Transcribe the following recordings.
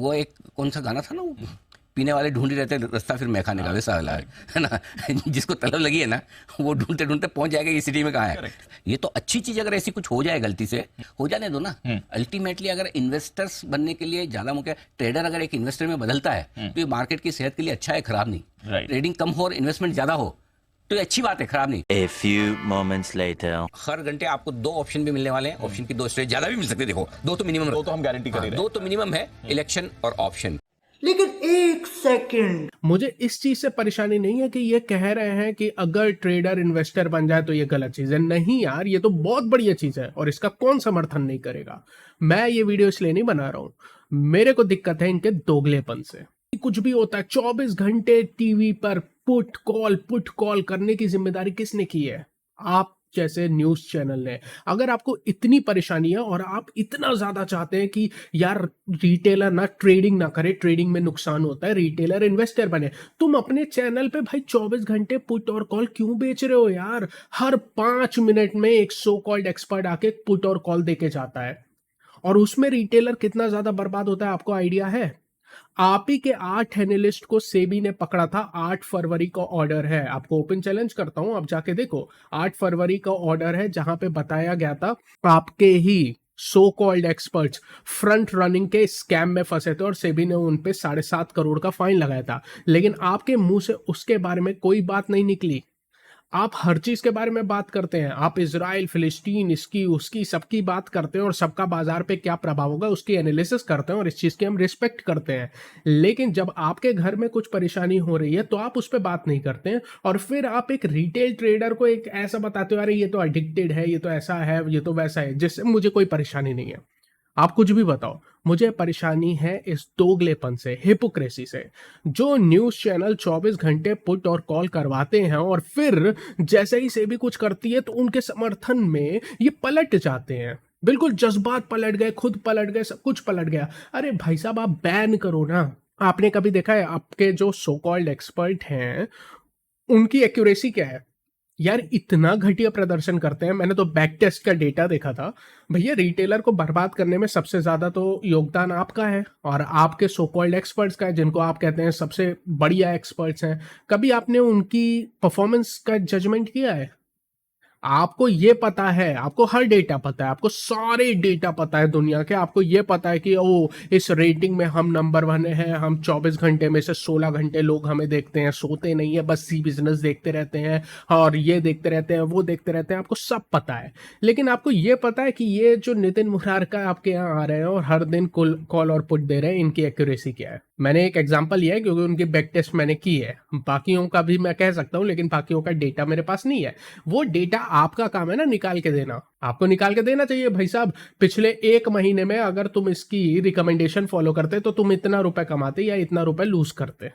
वो एक कौन सा गाना था ना, वो पीने वाले ढूंढ ही रहते हैं रास्ता फिर मैं खाने का, वैसा वाला है ना। जिसको तलब लगी है ना, वो ढूंढते ढूंढते पहुंच जाएगा ये सिटी में कहाँ है। ये तो अच्छी चीज, अगर ऐसी कुछ हो जाए गलती से, हो जाने दो ना। अल्टीमेटली अगर इन्वेस्टर्स बनने के लिए ज्यादा मुख्य, ट्रेडर अगर एक इन्वेस्टर में बदलता है तो ये मार्केट की सेहत के लिए अच्छा है, खराब नहीं। Right. ट्रेडिंग कम हो और इन्वेस्टमेंट ज्यादा हो तो ये अच्छी बात है, खराब नहीं। A few moments later. हर घंटे आपको 2 ऑप्शन भी मिलने वाले हैं, ऑप्शन की 2 स्ट्रेट, ज्यादा भी मिल सकते हैं, देखो 2 तो मिनिमम, दो तो हम गारंटी कर ही रहे हैं। 2 तो मिनिमम है, इलेक्शन और ऑप्शन। लेकिन एक सेकंड, मुझे इस चीज से परेशानी नहीं है कि ये कह रहे हैं कि अगर ट्रेडर इन्वेस्टर बन जाए तो ये गलत चीज है। नहीं यार, ये तो बहुत बढ़िया चीज है और इसका कौन समर्थन नहीं करेगा। मैं ये वीडियो इसलिए नहीं बना रहा हूं, मेरे को दिक्कत है इनके दोगलेपन से। कुछ भी होता है 24 घंटे टीवी पर पुट कॉल करने की जिम्मेदारी किसने की है? आप जैसे न्यूज चैनल ने। अगर आपको इतनी परेशानी है और आप इतना ज्यादा चाहते हैं कि यार रिटेलर ना ट्रेडिंग ना करे, ट्रेडिंग में नुकसान होता है, रिटेलर इन्वेस्टर बने, तुम अपने चैनल पे भाई 24 घंटे पुट और कॉल क्यों बेच रहे हो यार? हर 5 मिनट में एक सो कॉल्ड एक्सपर्ट आके पुट और कॉल देके जाता है और उसमें रिटेलर कितना ज्यादा बर्बाद होता है आपको आइडिया है? आप ही के 8 एनालिस्ट को सेबी ने पकड़ा था। 8 फरवरी का ऑर्डर है, आपको ओपन चैलेंज करता हूं, आप जाके देखो। 8 फरवरी का ऑर्डर है जहां पे बताया गया था आपके ही so called experts front running के स्कैम में फंसे थे और सेबी ने उन पे 7.5 करोड़ का फाइन लगाया था। लेकिन आपके मुंह से उसके बारे में कोई बात नहीं निकली। आप हर चीज के बारे में बात करते हैं, आप इजराइल फिलिस्तीन इसकी उसकी सबकी बात करते हैं और सबका बाजार पे क्या प्रभाव होगा उसकी एनालिसिस करते हैं और इस चीज की हम रिस्पेक्ट करते हैं। लेकिन जब आपके घर में कुछ परेशानी हो रही है तो आप उस पर बात नहीं करते हैं और फिर आप एक रिटेल ट्रेडर को एक ऐसा बताते हो, अरे ये तो एडिक्टेड है, ये तो ऐसा है, ये तो वैसा है, जिससे मुझे कोई परेशानी नहीं है। आप कुछ भी बताओ, मुझे परेशानी है इस दोगलेपन से, हिपोक्रेसी से। जो न्यूज चैनल 24 घंटे पुट और कॉल करवाते हैं और फिर जैसे ही सेबी कुछ करती है तो उनके समर्थन में ये पलट जाते हैं। बिल्कुल जज्बात पलट गए, खुद पलट गए, सब कुछ पलट गया। अरे भाई साहब, आप बैन करो ना। आपने कभी देखा है आपके जो सो कॉल्ड एक्सपर्ट हैं उनकी एक्यूरेसी क्या है? यार इतना घटिया प्रदर्शन करते हैं। मैंने तो बैक टेस्ट का डेटा देखा था। भैया रिटेलर को बर्बाद करने में सबसे ज्यादा तो योगदान आपका है और आपके सो कॉल्ड एक्सपर्ट्स का है, जिनको आप कहते हैं सबसे बढ़िया एक्सपर्ट्स हैं। कभी आपने उनकी परफॉर्मेंस का जजमेंट किया है? आपको ये पता है, आपको हर डेटा पता है, आपको सारे डेटा पता है दुनिया के। आपको ये पता है कि ओ इस रेटिंग में हम नंबर 1 हैं, हम 24 घंटे में से 16 घंटे लोग हमें देखते हैं, सोते नहीं है, बस सी बिजनेस देखते रहते हैं और ये देखते रहते हैं, वो देखते रहते हैं, आपको सब पता है। लेकिन आपको ये पता है कि ये जो नितिन मुरारका आपके यहाँ आ रहे हैं और हर दिन कॉल और पुट दे रहे हैं, इनकी एक्यूरेसी क्या है? मैंने एक एग्जांपल लिया है क्योंकि उनकी बैक टेस्ट मैंने की है, बाकियों का भी मैं कह सकता हूँ, लेकिन बाकियों का डेटा मेरे पास नहीं है। वो डेटा आपका काम है ना निकाल के देना, आपको निकाल के देना चाहिए। भाई साहब, पिछले 1 महीने में अगर तुम इसकी रिकमेंडेशन फॉलो करते तो तुम इतना रुपए कमाते या इतना रुपए लूज करते।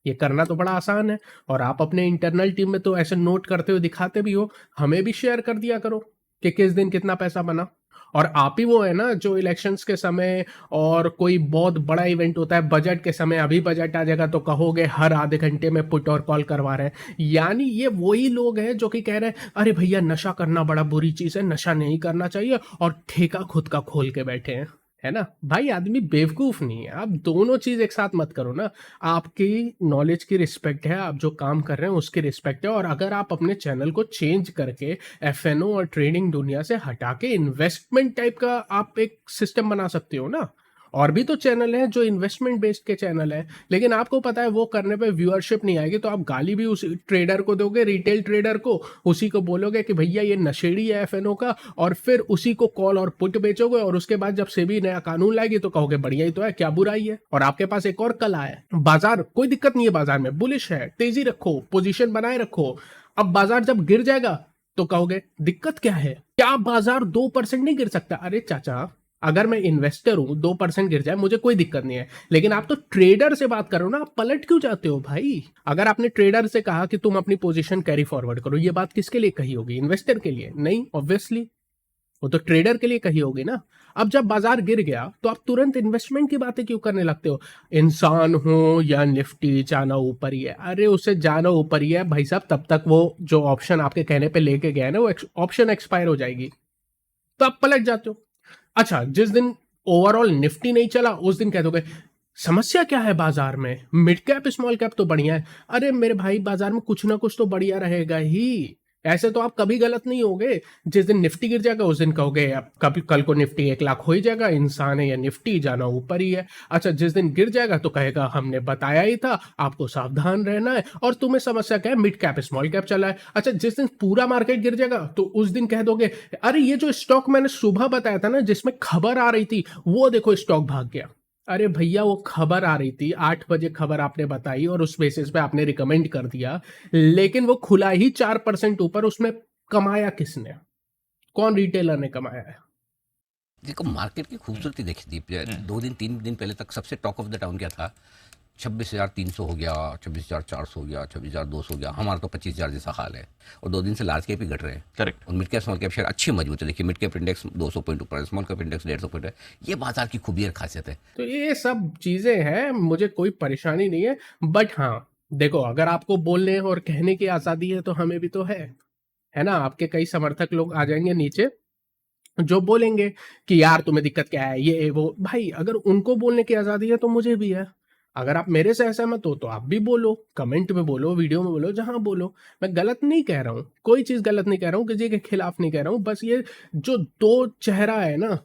ये करना तो बड़ा आसान है और आप अपने इंटरनल टीम में तो ऐसे नोट करते हुए दिखाते भी हो। हमें भी शेयर कर दिया करो कि किस दिन कितना पैसा बना। और आप ही वो है ना जो इलेक्शंस के समय और कोई बहुत बड़ा इवेंट होता है, बजट के समय, अभी बजट आ जाएगा तो कहोगे हर आधे घंटे में पुट और कॉल करवा रहे हैं। यानी ये वही लोग हैं जो कि कह रहे हैं अरे भैया नशा करना बड़ा बुरी चीज है, नशा नहीं करना चाहिए, और ठेका खुद का खोल के बैठे हैं, है ना। भाई आदमी बेवकूफ नहीं है। आप दोनों चीज एक साथ मत करो ना। आपकी नॉलेज की रिस्पेक्ट है, आप जो काम कर रहे हैं उसकी रिस्पेक्ट है, और अगर आप अपने चैनल को चेंज करके एफएनओ और ट्रेडिंग दुनिया से हटा के इन्वेस्टमेंट टाइप का आप एक सिस्टम बना सकते हो ना। और भी तो चैनल हैं जो इन्वेस्टमेंट बेस्ड के चैनल हैं, लेकिन आपको पता है वो करने पे व्यूअरशिप नहीं आएगी, तो आप गाली भी उस ट्रेडर को दोगे, रिटेल ट्रेडर को, उसी को बोलोगे कि भैया ये नशेड़ी है एफएनओ का, और फिर उसी को कॉल और पुट बेचोगे, और उसके बाद जब सेबी नया कानून लाएगी तो कहोगे बढ़िया ही तो है, क्या बुराई है। और आपके पास एक और कला है, बाजार कोई दिक्कत नहीं है, बाजार में बुलिश है, तेजी रखो, पोजीशन बनाए रखो। अब बाजार जब गिर जाएगा तो कहोगे दिक्कत क्या है, क्या बाजार 2% नहीं गिर सकता? अरे चाचा, अगर मैं इन्वेस्टर हूं, 2% गिर जाए मुझे कोई दिक्कत नहीं है, लेकिन आप तो ट्रेडर से बात करो ना, आप पलट क्यों जाते हो भाई? अगर आपने ट्रेडर से कहा कि तुम अपनी पोजीशन कैरी फॉरवर्ड करो, ये बात किसके लिए कही होगी? इन्वेस्टर के लिए नहीं, ऑब्वियसली वो तो ट्रेडर के लिए कही होगी ना। अब जब बाजार गिर गया तो आप तुरंत इन्वेस्टमेंट की बातें क्यों करने लगते हो? इंसान हो या निफ्टी, जाना ऊपर ही है। अरे उसे जाना ऊपर ही है भाई साहब, तब तक वो जो ऑप्शन आपके कहने पे लेके गया है ना, वो ऑप्शन एक्सपायर हो जाएगी, तो आप पलट जाते हो। अच्छा, जिस दिन ओवरऑल निफ्टी नहीं चला उस दिन कह दोगे समस्या क्या है बाजार में? मिड कैप स्मॉल कैप तो बढ़िया है। अरे मेरे भाई, बाजार में कुछ ना कुछ तो बढ़िया रहेगा ही। ऐसे तो आप कभी गलत नहीं होगे। जिस दिन निफ्टी गिर जाएगा उस दिन कहोगे अब कभी कल को निफ्टी 1 लाख हो ही जाएगा, इंसान है या निफ्टी, जाना ऊपर ही है। अच्छा, जिस दिन गिर जाएगा तो कहेगा हमने बताया ही था, आपको सावधान रहना है। और तुम्हें समस्या क्या है? मिड कैप स्मॉल कैप चला है। अच्छा, जिस दिन पूरा मार्केट गिर जाएगा तो उस दिन कह दोगे अरे ये जो स्टॉक मैंने सुबह बताया था ना, जिसमें खबर आ रही थी, वो देखो स्टॉक भाग गया। अरे भैया, वो खबर आ रही थी 8 बजे, खबर आपने बताई और उस बेसिस पे आपने रिकमेंड कर दिया, लेकिन वो खुला ही 4% ऊपर। उसमें कमाया किसने? कौन रिटेलर ने कमाया है? देखो मार्केट की खूबसूरती देखी दीप, 2 दिन 3 दिन पहले तक सबसे टॉक ऑफ द टाउन क्या था? 26,300 हो गया, 26,400 हो गया, 26,200 हो गया। हमारा तो 25,000 जैसा हाल है। और 2 दिन से लार्ज कैप ही घट रहे हैं। करेक्ट। और mid cap small cap share अच्छी मजबूत है। देखिए मिड कैप इंडेक्स 200 पॉइंट ऊपर है, स्मॉल कैप इंडेक्स 150 पॉइंट है। ये बाजार की खूबी और खासियत है। तो ये सब चीजें हैं, मुझे कोई परेशानी नहीं है। बट हाँ, देखो, अगर आपको बोलने और कहने की आजादी है तो हमें भी तो है ना? आपके कई समर्थक लोग आ जाएंगे नीचे जो बोलेंगे कि यार तुम्हें दिक्कत क्या है, ये वो। भाई, अगर उनको बोलने की आजादी है तो मुझे भी है। अगर आप मेरे से असहमत हो तो आप भी बोलो, कमेंट में बोलो, वीडियो में बोलो, जहां बोलो। मैं गलत नहीं कह रहा हूं, कोई चीज गलत नहीं कह रहा हूं, किसी के खिलाफ नहीं कह रहा हूं। बस ये जो दो चेहरा है ना,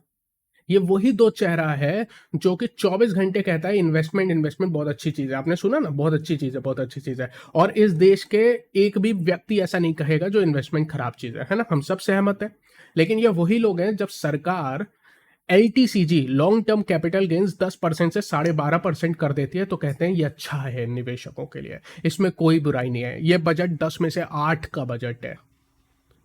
ये वही दो चेहरा है जो कि 24 घंटे कहता है इन्वेस्टमेंट इन्वेस्टमेंट बहुत अच्छी चीज है। आपने सुना ना, बहुत अच्छी चीज है, बहुत अच्छी चीज है। और इस देश के एक भी व्यक्ति ऐसा नहीं कहेगा जो इन्वेस्टमेंट खराब चीज है ना? हम सब सहमत है। लेकिन ये वही लोग हैं, जब सरकार LTCG long term capital gains 10% से 12.5% कर देती है तो कहते हैं ये अच्छा है निवेशकों के लिए, इसमें कोई बुराई नहीं है। ये बजट 10 में से 8 का बजट है।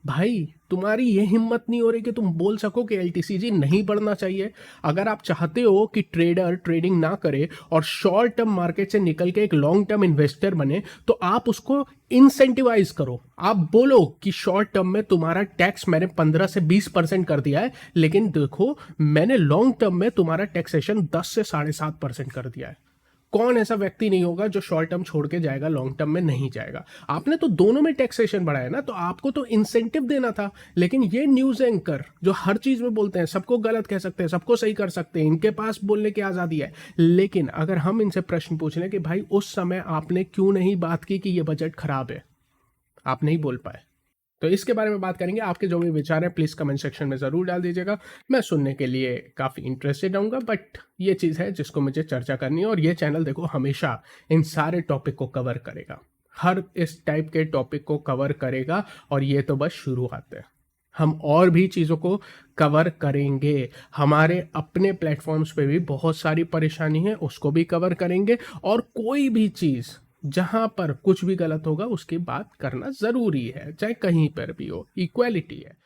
भाई, तुम्हारी ये हिम्मत नहीं हो रही कि तुम बोल सको कि LTCG नहीं बढ़ना चाहिए? अगर आप चाहते हो कि ट्रेडर ट्रेडिंग ना करे और शॉर्ट टर्म मार्केट से निकल के एक लॉन्ग टर्म इन्वेस्टर बने, तो आप उसको इंसेंटिवाइज करो। आप बोलो कि शॉर्ट टर्म में तुम्हारा टैक्स मैंने 15 से 20% कर दिया है, लेकिन देखो मैंने लॉन्ग टर्म में तुम्हारा टैक्सेशन 10 से 7.5% कर दिया है। कौन ऐसा व्यक्ति नहीं होगा जो शॉर्ट टर्म छोड़ के जाएगा, लॉन्ग टर्म में नहीं जाएगा? आपने तो दोनों में टैक्सेशन बढ़ाया ना, तो आपको तो इंसेंटिव देना था। लेकिन ये न्यूज एंकर जो हर चीज में बोलते हैं, सबको गलत कह सकते हैं, सबको सही कर सकते हैं, इनके पास बोलने की आजादी है। लेकिन अगर हम इनसे प्रश्न पूछ लें कि भाई उस समय आपने क्यों नहीं बात की कि ये बजट खराब है, आप नहीं बोल पाए। तो इसके बारे में बात करेंगे। आपके जो भी विचार हैं प्लीज़ कमेंट सेक्शन में ज़रूर डाल दीजिएगा, मैं सुनने के लिए काफ़ी इंटरेस्टेड रहूँगा। बट ये चीज़ है जिसको मुझे चर्चा करनी है, और ये चैनल देखो हमेशा इन सारे टॉपिक को कवर करेगा, हर इस टाइप के टॉपिक को कवर करेगा। और ये तो बस शुरुआत है, हम और भी चीज़ों को कवर करेंगे। हमारे अपने प्लेटफॉर्म्स पे भी बहुत सारी परेशानी है, उसको भी कवर करेंगे। और कोई भी चीज़ जहां पर कुछ भी गलत होगा उसकी बात करना ज़रूरी है, चाहे कहीं पर भी हो, इक्वालिटी है।